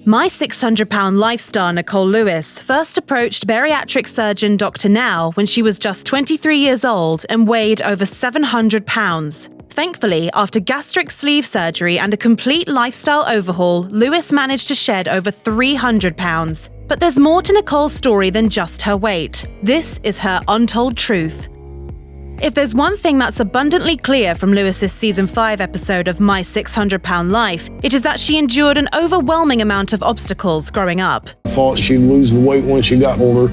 My 600-pound life star Nicole Lewis first approached bariatric surgeon Dr. Now when she was just 23 years old and weighed over 700 pounds. Thankfully, after gastric sleeve surgery and a complete lifestyle overhaul, Lewis managed to shed over 300 pounds. But there's more to Nicole's story than just her weight. This is her untold truth. If there's one thing that's abundantly clear from Lewis's Season 5 episode of My 600-Pound Life, it is that she endured an overwhelming amount of obstacles growing up. I thought she'd lose the weight when she got older,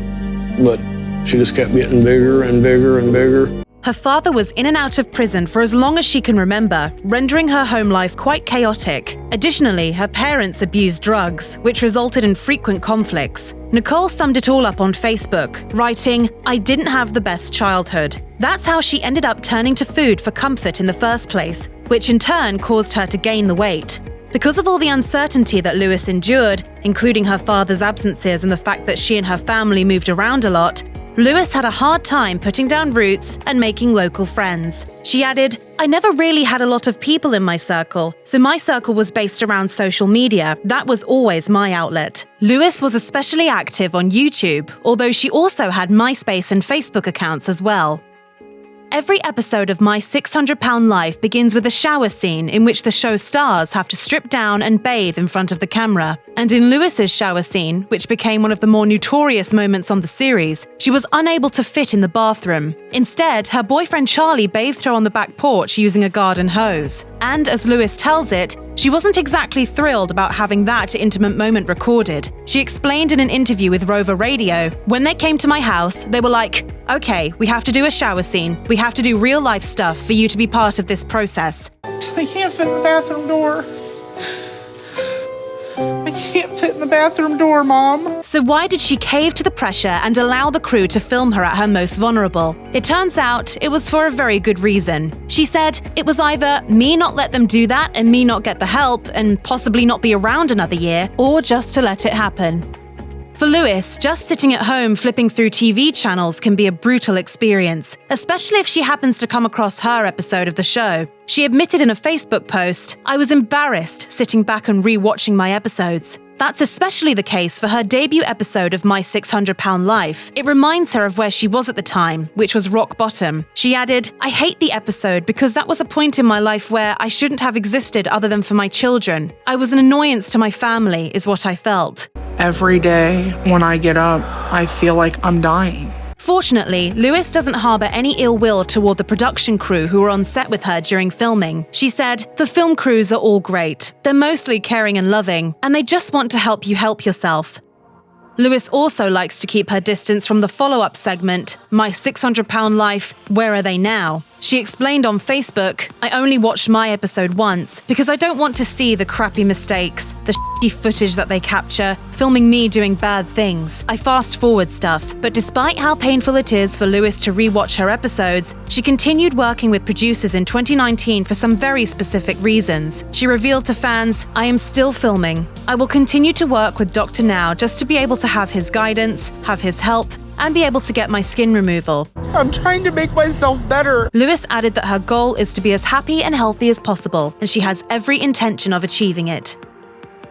but she just kept getting bigger and bigger and bigger. Her father was in and out of prison for as long as she can remember, rendering her home life quite chaotic. Additionally, her parents abused drugs, which resulted in frequent conflicts. Nicole summed it all up on Facebook, writing, "I didn't have the best childhood." That's how she ended up turning to food for comfort in the first place, which in turn caused her to gain the weight. Because of all the uncertainty that Lewis endured, including her father's absences and the fact that she and her family moved around a lot, Lewis had a hard time putting down roots and making local friends. She added, "I never really had a lot of people in my circle, so my circle was based around social media. That was always my outlet." Lewis was especially active on YouTube, although she also had MySpace and Facebook accounts as well. Every episode of My 600-Pound Life begins with a shower scene in which the show stars have to strip down and bathe in front of the camera. And in Lewis's shower scene, which became one of the more notorious moments on the series, she was unable to fit in the bathroom. Instead, her boyfriend Charlie bathed her on the back porch using a garden hose. And as Lewis tells it, she wasn't exactly thrilled about having that intimate moment recorded. She explained in an interview with Rover Radio, "When they came to my house, they were like, okay, we have to do a shower scene. We have to do real life stuff for you to be part of this process." I can't fit in the bathroom door. I can't fit in the bathroom door, Mom. So why did she cave to the pressure and allow the crew to film her at her most vulnerable? It turns out it was for a very good reason. She said, "It was either me not let them do that and me not get the help and possibly not be around another year, or just to let it happen." For Lewis, just sitting at home flipping through TV channels can be a brutal experience, especially if she happens to come across her episode of the show. She admitted in a Facebook post, "I was embarrassed sitting back and re-watching my episodes." That's especially the case for her debut episode of My 600-Pound Life. It reminds her of where she was at the time, which was rock bottom. She added, "I hate the episode because that was a point in my life where I shouldn't have existed other than for my children. I was an annoyance to my family, is what I felt." Every day when I get up, I feel like I'm dying. Fortunately, Lewis doesn't harbor any ill will toward the production crew who were on set with her during filming. She said, "The film crews are all great. They're mostly caring and loving, and they just want to help you help yourself." Lewis also likes to keep her distance from the follow-up segment, My 600-Pound Life, Where Are They Now? She explained on Facebook, "I only watched my episode once because I don't want to see the crappy mistakes, the shitty footage that they capture, filming me doing bad things. I fast-forward stuff." But despite how painful it is for Lewis to re-watch her episodes, she continued working with producers in 2019 for some very specific reasons. She revealed to fans, "I am still filming. I will continue to work with Dr. Now just to be able to have his guidance, have his help, and be able to get my skin removal." I'm trying to make myself better. Lewis added that her goal is to be as happy and healthy as possible, and she has every intention of achieving it.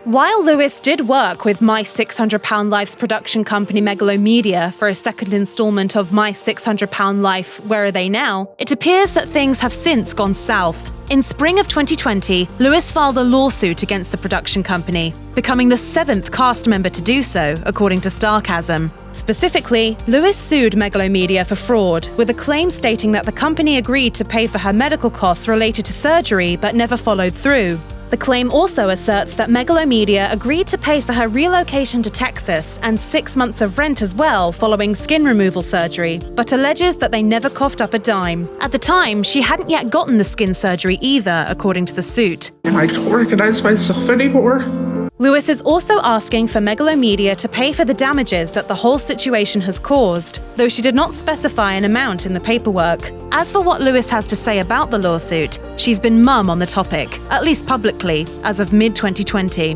While Lewis did work with My 600-Pound Life's production company Megalomedia for a second installment of My 600-Pound Life, Where Are They Now?, it appears that things have since gone south. In spring of 2020, Lewis filed a lawsuit against the production company, becoming the 7th cast member to do so, according to Starcasm. Specifically, Lewis sued Megalomedia for fraud, with a claim stating that the company agreed to pay for her medical costs related to surgery but never followed through. The claim also asserts that Megalomedia agreed to pay for her relocation to Texas and 6 months of rent as well following skin removal surgery, but alleges that they never coughed up a dime. At the time, she hadn't yet gotten the skin surgery either, according to the suit. And I don't recognize myself anymore. Lewis is also asking for Megalomedia to pay for the damages that the whole situation has caused, though she did not specify an amount in the paperwork. As for what Lewis has to say about the lawsuit, she's been mum on the topic, at least publicly, as of mid-2020.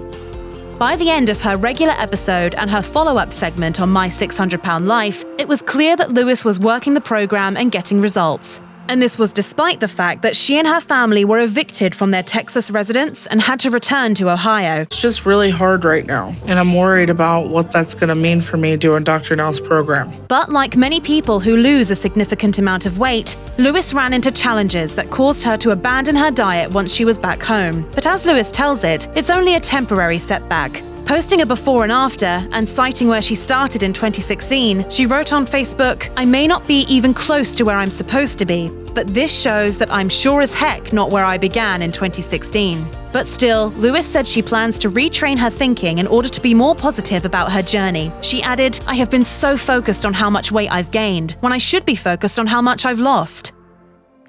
By the end of her regular episode and her follow-up segment on My 600-Pound Life, it was clear that Lewis was working the program and getting results. And this was despite the fact that she and her family were evicted from their Texas residence and had to return to Ohio. It's just really hard right now, and I'm worried about what that's going to mean for me doing Dr. Now's program. But like many people who lose a significant amount of weight, Lewis ran into challenges that caused her to abandon her diet once she was back home. But as Lewis tells it, it's only a temporary setback. Posting a before and after, and citing where she started in 2016, she wrote on Facebook, "I may not be even close to where I'm supposed to be, but this shows that I'm sure as heck not where I began in 2016. But still, Lewis said she plans to retrain her thinking in order to be more positive about her journey. She added, "I have been so focused on how much weight I've gained, when I should be focused on how much I've lost."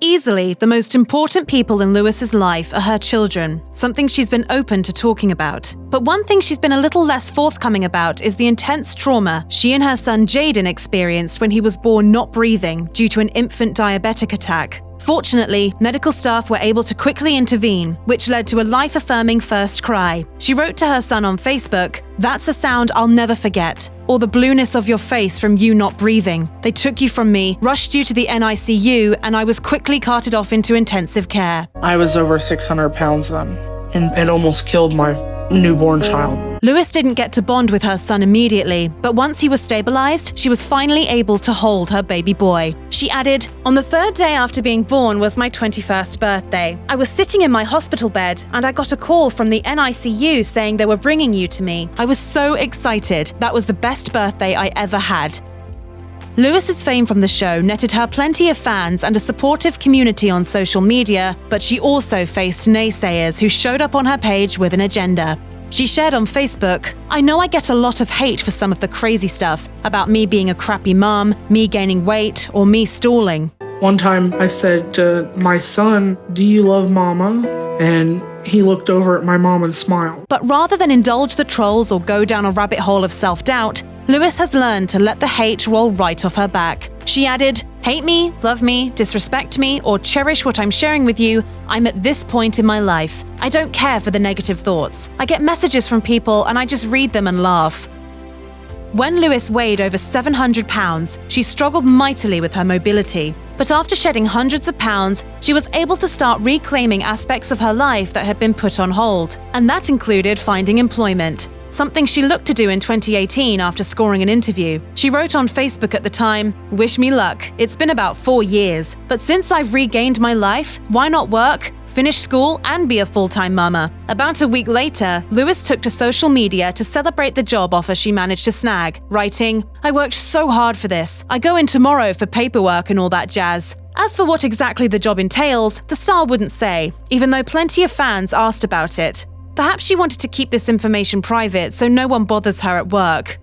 Easily, the most important people in Lewis's life are her children, something she's been open to talking about. But one thing she's been a little less forthcoming about is the intense trauma she and her son Jaden experienced when he was born not breathing due to an infant diabetic attack. Fortunately, medical staff were able to quickly intervene, which led to a life-affirming first cry. She wrote to her son on Facebook, "That's a sound I'll never forget, or the blueness of your face from you not breathing. They took you from me, rushed you to the NICU, and I was quickly carted off into intensive care." I was over 600 pounds then, and it almost killed my newborn child. Lewis didn't get to bond with her son immediately, but once he was stabilized, she was finally able to hold her baby boy. She added, "On the third day after being born was my 21st birthday. I was sitting in my hospital bed and I got a call from the NICU saying they were bringing you to me. I was so excited. That was the best birthday I ever had." Lewis's fame from the show netted her plenty of fans and a supportive community on social media, but she also faced naysayers who showed up on her page with an agenda. She shared on Facebook, "I know I get a lot of hate for some of the crazy stuff, about me being a crappy mom, me gaining weight, or me stalling." One time I said to my son, "Do you love mama?" And he looked over at my mom and smiled. But rather than indulge the trolls or go down a rabbit hole of self-doubt, Lewis has learned to let the hate roll right off her back. She added, "Hate me, love me, disrespect me, or cherish what I'm sharing with you, I'm at this point in my life. I don't care for the negative thoughts. I get messages from people and I just read them and laugh." When Lewis weighed over 700 pounds, she struggled mightily with her mobility. But after shedding hundreds of pounds, she was able to start reclaiming aspects of her life that had been put on hold. And that included finding employment, something she looked to do in 2018 after scoring an interview. She wrote on Facebook at the time, "Wish me luck. It's been about 4 years. But since I've regained my life, why not work, finish school, and be a full-time mama?" About a week later, Lewis took to social media to celebrate the job offer she managed to snag, writing, "I worked so hard for this. I go in tomorrow for paperwork and all that jazz." As for what exactly the job entails, the star wouldn't say, even though plenty of fans asked about it. Perhaps she wanted to keep this information private so no one bothers her at work.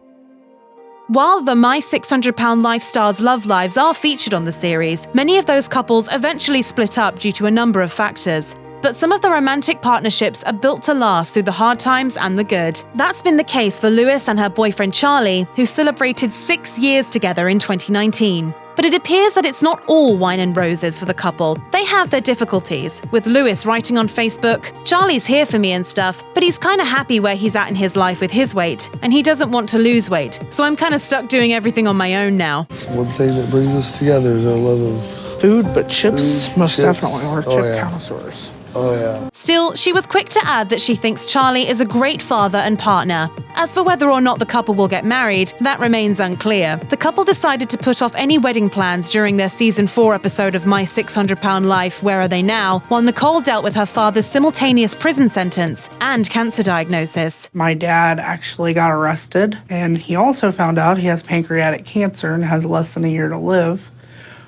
While the My 600-Pound Life stars' love lives are featured on the series, many of those couples eventually split up due to a number of factors. But some of the romantic partnerships are built to last through the hard times and the good. That's been the case for Lewis and her boyfriend Charlie, who celebrated 6 years together in 2019. But it appears that it's not all wine and roses for the couple. They have their difficulties, with Lewis writing on Facebook, "Charlie's here for me and stuff, but he's kinda happy where he's at in his life with his weight, and he doesn't want to lose weight, so I'm kinda stuck doing everything on my own now." One thing that brings us together is our love of Food, but chips, most chips. definitely. We're Oh, chip yeah. connoisseurs. Oh yeah. Still, she was quick to add that she thinks Charlie is a great father and partner. As for whether or not the couple will get married, that remains unclear. The couple decided to put off any wedding plans during their Season 4 episode of My 600-Pound Life, Where Are They Now?, while Nicole dealt with her father's simultaneous prison sentence and cancer diagnosis. My dad actually got arrested, and he also found out he has pancreatic cancer and has less than a year to live.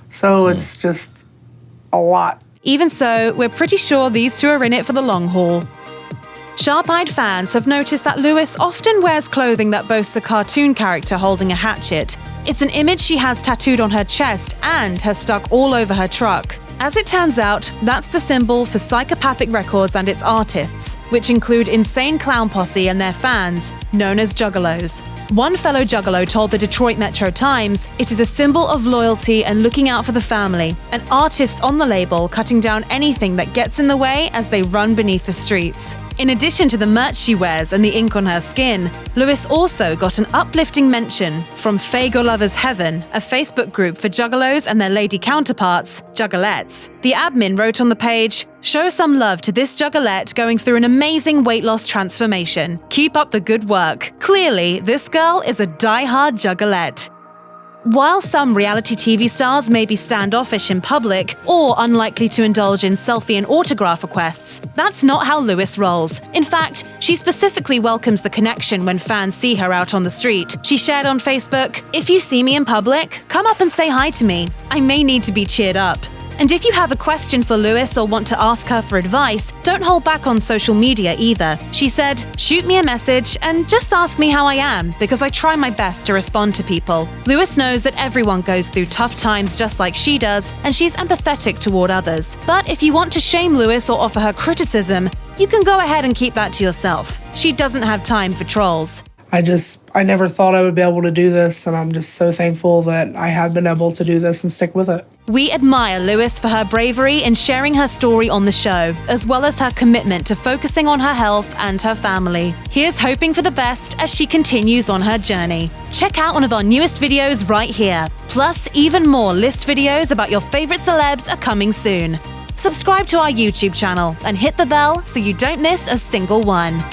So it's just a lot. Even so, we're pretty sure these two are in it for the long haul. Sharp-eyed fans have noticed that Lewis often wears clothing that boasts a cartoon character holding a hatchet. It's an image she has tattooed on her chest and has stuck all over her truck. As it turns out, that's the symbol for Psychopathic Records and its artists, which include Insane Clown Posse and their fans, known as Juggalos. One fellow Juggalo told the Detroit Metro Times, "It is a symbol of loyalty and looking out for the family, and artists on the label cutting down anything that gets in the way as they run beneath the streets." In addition to the merch she wears and the ink on her skin, Lewis also got an uplifting mention from Fago Lovers Heaven, a Facebook group for juggalos and their lady counterparts, juggalettes. The admin wrote on the page, "Show some love to this juggalette going through an amazing weight loss transformation. Keep up the good work. Clearly, this girl is a die-hard juggalette." While some reality TV stars may be standoffish in public or unlikely to indulge in selfie and autograph requests, that's not how Lewis rolls. In fact, she specifically welcomes the connection when fans see her out on the street. She shared on Facebook, "If you see me in public, come up and say hi to me. I may need to be cheered up." And if you have a question for Lewis or want to ask her for advice, don't hold back on social media either. She said, "Shoot me a message and just ask me how I am, because I try my best to respond to people." Lewis knows that everyone goes through tough times just like she does, and she's empathetic toward others. But if you want to shame Lewis or offer her criticism, you can go ahead and keep that to yourself. She doesn't have time for trolls. I never thought I would be able to do this, and I'm just so thankful that I have been able to do this and stick with it. We admire Lewis for her bravery in sharing her story on the show, as well as her commitment to focusing on her health and her family. Here's hoping for the best as she continues on her journey. Check out one of our newest videos right here. Plus, even more list videos about your favorite celebs are coming soon. Subscribe to our YouTube channel and hit the bell so you don't miss a single one.